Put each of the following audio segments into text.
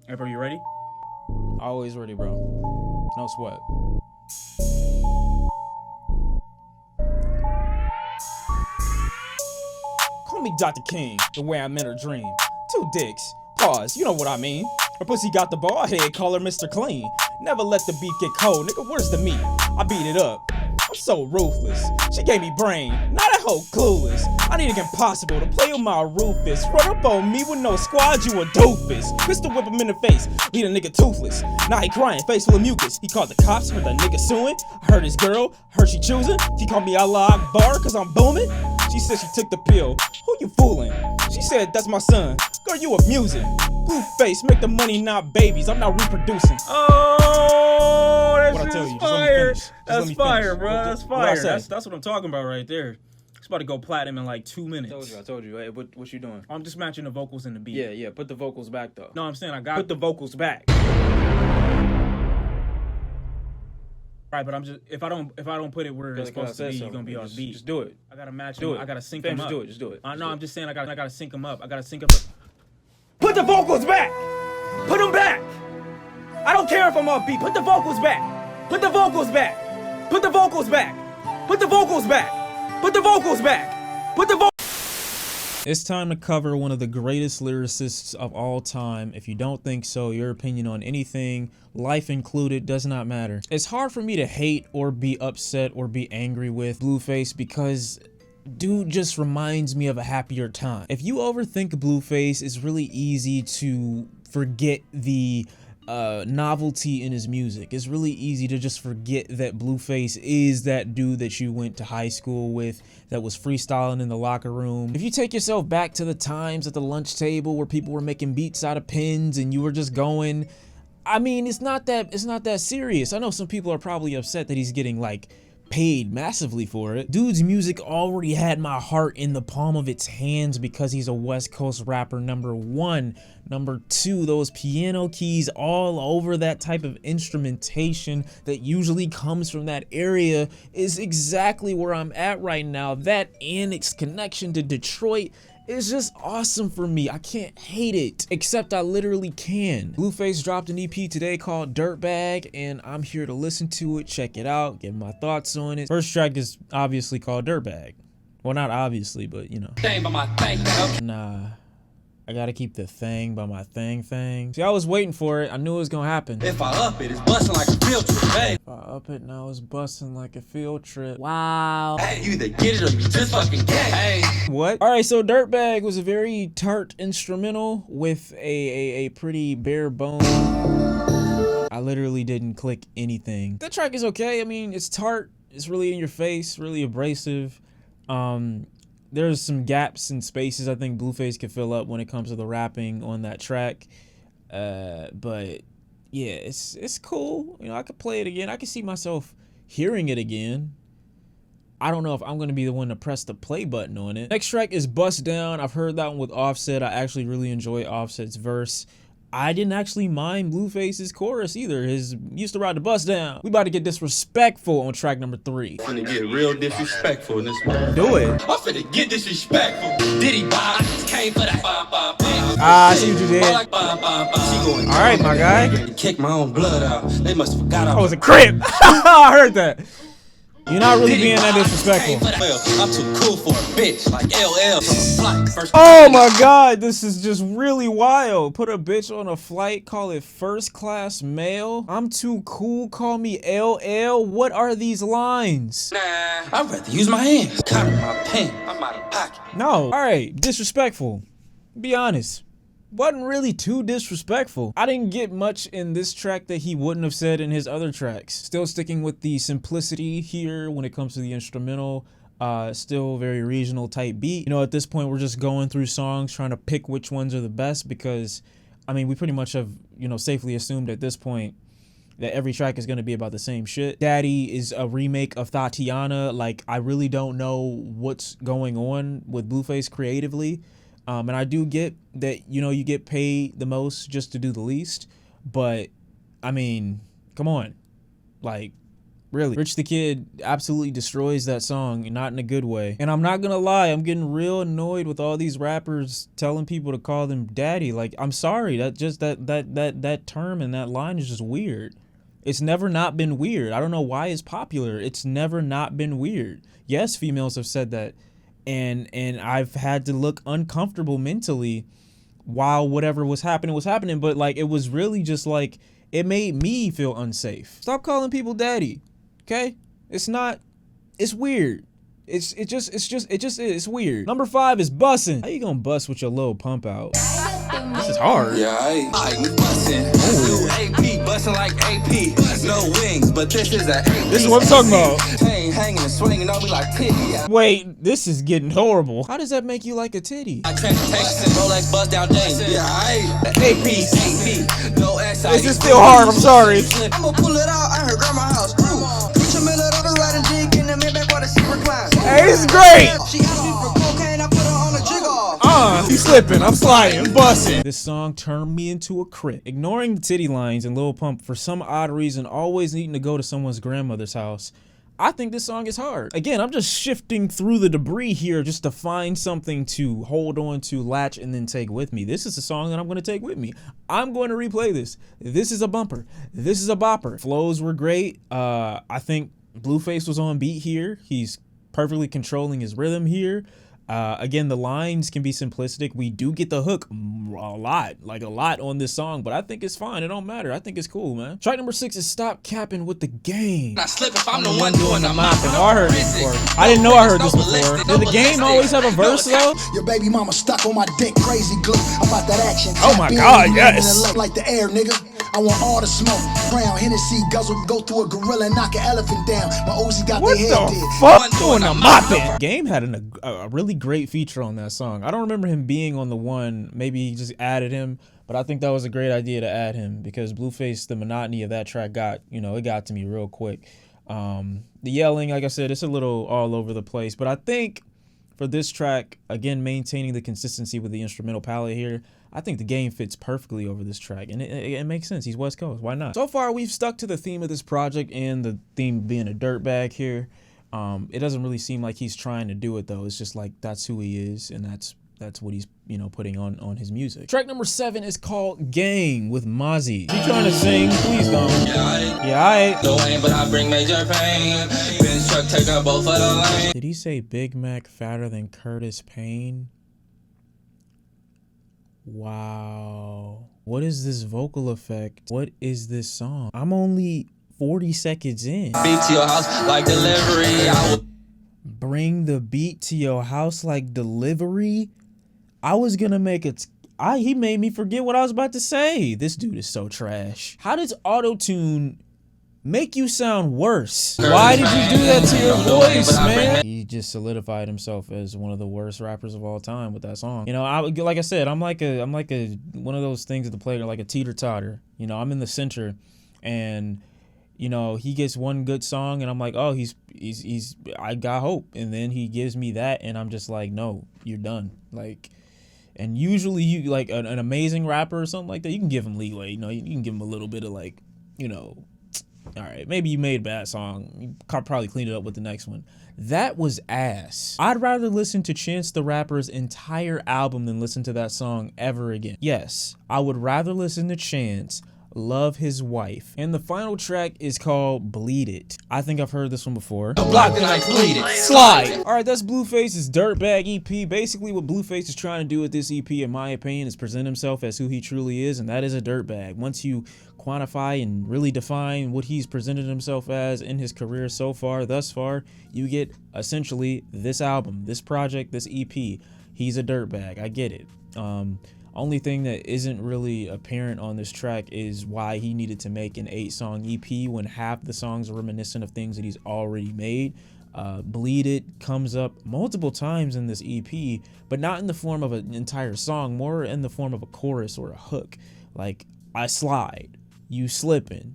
Hey, bro, you ready? Always ready, bro. No sweat. Call me Dr. King, the way I'm in her dream. Two dicks. Pause, you know what I mean. Her pussy got the ball head, call her Mr. Clean. Never let the beef get cold, nigga, where's the meat? I beat it up. I'm so ruthless. She gave me brain, not a hoe clueless. I need it impossible to play with my Rufus. Run up on me with no squad, you a doofus. Pistol whip him in the face, leave a nigga toothless. Now he crying, face full of mucus. He called the cops, heard the nigga suing. I heard his girl, heard she choosing. She called me Allah Akbar, cause I'm booming. She said she took the pill. Who you fooling? She said that's my son. Girl, you amusing. Blueface, make the money, not babies. I'm not reproducing. Oh, that's What'd I tell you? Just let me fire. finish. That's fire, bro. That's fire. say? That's what I'm talking about right there. It's about to go platinum in like 2 minutes. I told you. Hey, what you doing? I'm just matching the vocals and the beat. Yeah. Put the vocals back though. No, I'm saying I got Put the vocals back. right, but I'm just if I don't put it where it's supposed to be, you're gonna be off beat. Just do it. I gotta match Do them. it. I gotta sync Fam, them up. Just do it. No, I'm just saying I gotta sync them up. I gotta sync up. Put the vocals back. Put them back. I don't care if I'm off beat. Put the vocals back. Put the vocals back. Put the vocals back. Put the vocals back. Put the vocals back. Put the vocals. It's time to cover one of the greatest lyricists of all time. If you don't think so, your opinion on anything, life included, does not matter. It's hard for me to hate or be upset or be angry with Blueface because dude just reminds me of a happier time. If you overthink Blueface, it's really easy to forget the novelty in his music. It's really easy to just forget that Blueface is that dude that you went to high school with, that was freestyling in the locker room. If you take yourself back to the times at the lunch table where people were making beats out of pens and you were just going, I mean, it's not that serious. I know some people are probably upset that he's getting like paid massively for it. Dude's music already had my heart in the palm of its hands because he's a West Coast rapper, number one. Number two, those piano keys all over that type of instrumentation that usually comes from that area is exactly where I'm at right now. That and its connection to Detroit is just awesome for me. I can't hate it, except I literally can. Blueface dropped an EP today called Dirtbag, and I'm here to listen to it, check it out, give my thoughts on it. First track is obviously called Dirtbag. Well, not obviously, but you know. Nah. I gotta keep the thing by my thing. See, I was waiting for it. I knew it was gonna happen. If I up it, it's busting like a field trip, hey. If I up it, now it's busting like a field trip. Wow. Hey, you either get it or you just fucking get it. Hey. What? All right, so Dirtbag was a very tart instrumental with a pretty bare bone. I literally didn't click anything. The track is okay. I mean, it's tart. It's really in your face, really abrasive. There's some gaps and spaces I think Blueface could fill up when it comes to the rapping on that track. But yeah, it's cool. You know, I could play it again. I could see myself hearing it again. I don't know if I'm gonna be the one to press the play button on it. Next track is Bust Down. I've heard that one with Offset. I actually really enjoy Offset's verse. I didn't actually mind Blueface's chorus either. His used to ride the bus down. We about to get disrespectful on track number 3. I'm finna get real disrespectful in this one. Do it. I'm finna get disrespectful. Diddy Bob, I just came for that. I see what you did. All right, my guy. Kick my own blood out. They must have forgot I was a crib. I heard that. You're not really being that disrespectful. I'm too cool for a bitch, like LL from a flight. Oh my god, this is just really wild. Put a bitch on a flight, call it first class mail. I'm too cool, call me LL. What are these lines? Nah, I'd rather use my hands. Copy my pen, I'm out of pocket. No. Alright, disrespectful. Be honest. Wasn't really too disrespectful. I didn't get much in this track that he wouldn't have said in his other tracks. Still sticking with the simplicity here when it comes to the instrumental. Still very regional type beat. You know, at this point we're just going through songs trying to pick which ones are the best because, I mean, we pretty much have, you know, safely assumed at this point that every track is going to be about the same shit. Daddy is a remake of Thotiana. Like, I really don't know what's going on with Blueface creatively. And I do get that, you know, you get paid the most just to do the least. But, I mean, come on. Like, Really. Rich the Kid absolutely destroys that song, not in a good way. And I'm not gonna lie, I'm getting real annoyed with all these rappers telling people to call them daddy. Like, I'm sorry, that term and that line is just weird. It's never not been weird. I don't know why it's popular. It's never not been weird. Yes, females have said that, and I've had to look uncomfortable mentally while whatever was happening, but like, it was really just like, it made me feel unsafe. Stop calling people daddy, okay? It's not, it's weird. It's weird. Number 5 is Bussin. How you gonna bust with your Lil Pump out? This is hard. Yeah, I bussin'. New AP, bussin' like AP. No wings, but this is a AP. This is what I'm talking about. Hanging and swinging on me like titty. Wait, this is getting horrible. How does that make you like a titty? I transportation, Rolex bust down days. Yeah, AP. No X. This is still hard, I'm sorry. I'ma pull it out at her grandma's house. Put your middle on the riding jig in the midback while the seat reclines. Hey, this is great. She asked me for cocaine, I put her on a jig off. You slipping, I'm sliding, bussin'. This song turned me into a crit. Ignoring the titty lines and Lil Pump for some odd reason, always needing to go to someone's grandmother's house. I think this song is hard. Again, I'm just shifting through the debris here just to find something to hold on to, latch, and then take with me. This is a song that I'm gonna take with me. I'm going to replay this. This is a bumper. This is a bopper. Flows were great. I think Blueface was on beat here. He's perfectly controlling his rhythm here. Again, the lines can be simplistic. We do get the hook a lot on this song, but I think it's fine. It don't matter. I think it's cool, man. Track number 6 is Stop Cappin' with the Game. I slip if I'm the one doing the mopping. I heard this before. I didn't know I heard this before. Did the Game always have a verse though? Your baby mama stuck on my dick, crazy glue. About that action. Oh my God, yes. Like the air, nigga. I want all the smoke. Brown Hennessy guzzle, go through a gorilla, knock an elephant down. My Mozzy got what their the head dead. Fuck doing the mopping? Game had a really great feature on that song. I don't remember him being on the one. Maybe he just added him, but I think that was a great idea to add him because Blueface, the monotony of that track it got to me real quick. The yelling, like I said, it's a little all over the place, but I think for this track, again, maintaining the consistency with the instrumental palette here, I think the Game fits perfectly over this track, and it makes sense. He's West Coast. Why not? So far, we've stuck to the theme of this project and the theme being a dirtbag here. It doesn't really seem like he's trying to do it, though. It's just like that's who he is, and that's what he's putting on his music. Track number 7 is called Gang with Mozzy. Is he trying to sing? Please don't. Yeah, I No aim, but I bring major pain. Benz truck take up both of the lane. Did he say Big Mac fatter than Curtis Payne? Wow. What is this vocal effect? What is this song? I'm only 40 seconds in. Beat to your house like delivery. Bring the beat to your house like delivery. I was gonna make it. He made me forget what I was about to say. This dude is so trash. How does auto-tune make you sound worse? Why did you do that to your voice, man? He just solidified himself as one of the worst rappers of all time with that song. Like I said, I'm like one of those things at the plate, like a teeter-totter. I'm in the center, and he gets one good song, and I'm like, oh, I got hope, and then he gives me that, and I'm just like, no, you're done. Like. And usually you like an amazing rapper or something like that, you can give him leeway. You can give him a little bit of like, all right, maybe you made a bad song. You probably clean it up with the next one. That was ass. I'd rather listen to Chance the Rapper's entire album than listen to that song ever again. Yes, I would rather listen to Chance love his wife. And the final track is called Bleed It. I think I've heard this one before. Block the night, bleed it. Slide. All right, that's Blueface's Dirtbag EP. Basically, what Blueface is trying to do with this EP, in my opinion, is present himself as who he truly is, and that is a dirtbag. Once you quantify and really define what he's presented himself as in his career thus far, you get essentially this album, this project, this EP. He's a dirtbag. I get it. Only thing that isn't really apparent on this track is why he needed to make an 8-song EP when half the songs are reminiscent of things that he's already made. Bleed It comes up multiple times in this EP, but not in the form of an entire song, more in the form of a chorus or a hook. Like, I slide, you slipping,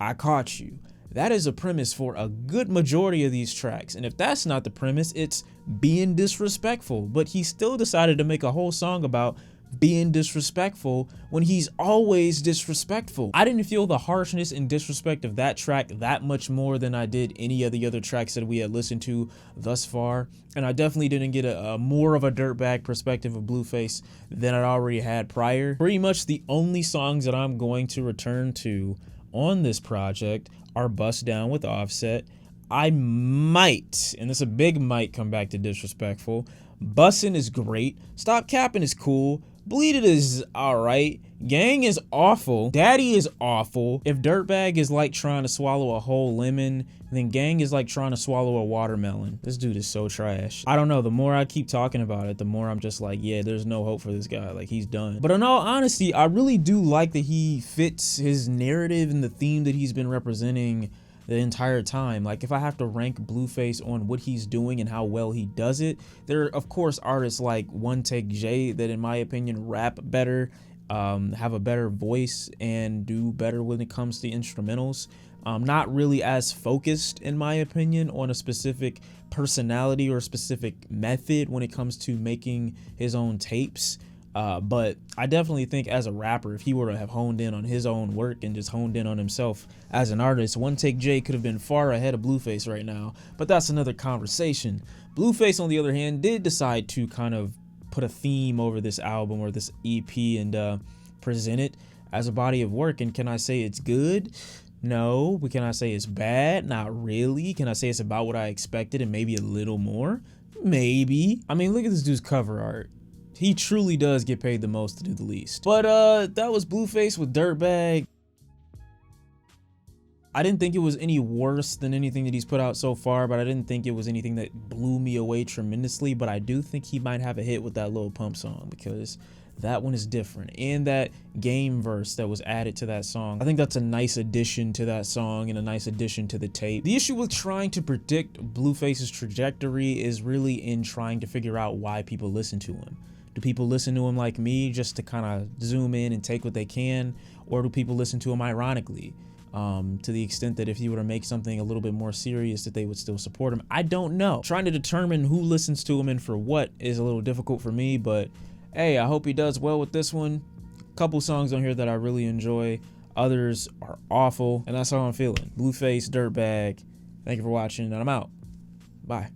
I caught you. That is a premise for a good majority of these tracks, and if that's not the premise, it's being disrespectful. But he still decided to make a whole song about being disrespectful when he's always disrespectful. I didn't feel the harshness and disrespect of that track that much more than I did any of the other tracks that we had listened to thus far. And I definitely didn't get a more of a dirtbag perspective of Blueface than I already had prior. Pretty much the only songs that I'm going to return to on this project are Bust Down with Offset. I might, and it's a big might, come back to Disrespectful. Bussin is great. Stop Cappin is cool. Bleed It is alright. Gang is awful. Daddy is awful. If Dirtbag is like trying to swallow a whole lemon, then Gang is like trying to swallow a watermelon. This dude is so trash. I don't know. The more I keep talking about it, the more I'm just like, yeah, there's no hope for this guy. Like, he's done. But in all honesty, I really do like that he fits his narrative and the theme that he's been representing the entire time. Like, if I have to rank Blueface on what he's doing and how well he does it, there are of course artists like One Take J that in my opinion rap better, have a better voice, and do better when it comes to instrumentals. Not really as focused in my opinion on a specific personality or a specific method when it comes to making his own tapes. But I definitely think as a rapper, if he were to have honed in on his own work and just honed in on himself as an artist, One Take J could have been far ahead of Blueface right now. But that's another conversation. Blueface, on the other hand, did decide to kind of put a theme over this album or this EP and present it as a body of work. And can I say it's good? No. But can I say it's bad? Not really. Can I say it's about what I expected and maybe a little more? Maybe. I mean, look at this dude's cover art. He truly does get paid the most to do the least. But that was Blueface with Dirtbag. I didn't think it was any worse than anything that he's put out so far, but I didn't think it was anything that blew me away tremendously. But I do think he might have a hit with that Lil Pump song, because that one is different. And that game verse that was added to that song, I think that's a nice addition to that song and a nice addition to the tape. The issue with trying to predict Blueface's trajectory is really in trying to figure out why people listen to him. Do people listen to him like me just to kind of zoom in and take what they can? Or do people listen to him ironically? To the extent that if he were to make something a little bit more serious, that they would still support him. I don't know. Trying to determine who listens to him and for what is a little difficult for me, but hey, I hope he does well with this one. Couple songs on here that I really enjoy. Others are awful, and that's how I'm feeling. Blueface, Dirtbag. Thank you for watching, and I'm out. Bye.